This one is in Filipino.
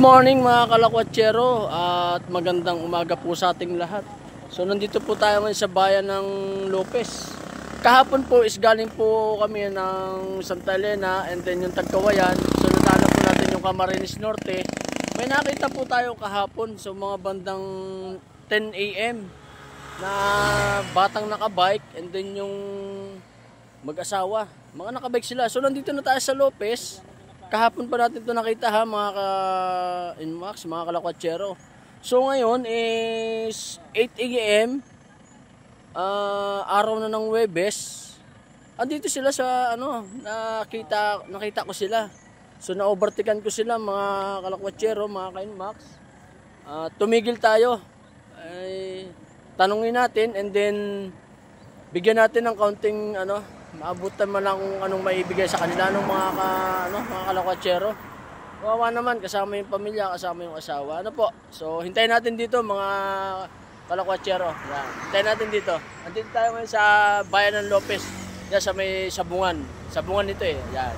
morning mga kalakwatsero at magandang umaga po sa ating lahat. So nandito po tayo ngayon sa bayan ng Lopez. Kahapon po is galing po kami ng Santa Elena and then yung Tagkawayan. So nadaanan po natin yung Camarines Norte. May nakita po tayo kahapon so mga bandang 10 AM na batang nakabike and then yung mag-asawa. Mga nakabike sila. So nandito na tayo sa Lopez. Kahapon pa natin ito nakita ha mga ka-Inmax, mga kalakwatsero. So ngayon is 8 AM, araw na ng Huwebes. Andito sila sa nakita ko sila. So na-overtaken ko sila mga kalakwatsero, mga ka-Inmax. Tumigil tayo. Ay, tanungin natin and then bigyan natin ng kaunting maabutan man lang kung anong maibigay sa kanila ng mga kalakwatsero. Kawawa naman, kasama yung pamilya, kasama yung asawa. So hintayin natin dito mga kalakwatsero. Yan. Hintayin natin dito. Andito tayo ngayon sa bayan ng Lopez. Yan sa may Sabungan. Sabungan ito eh. Yan.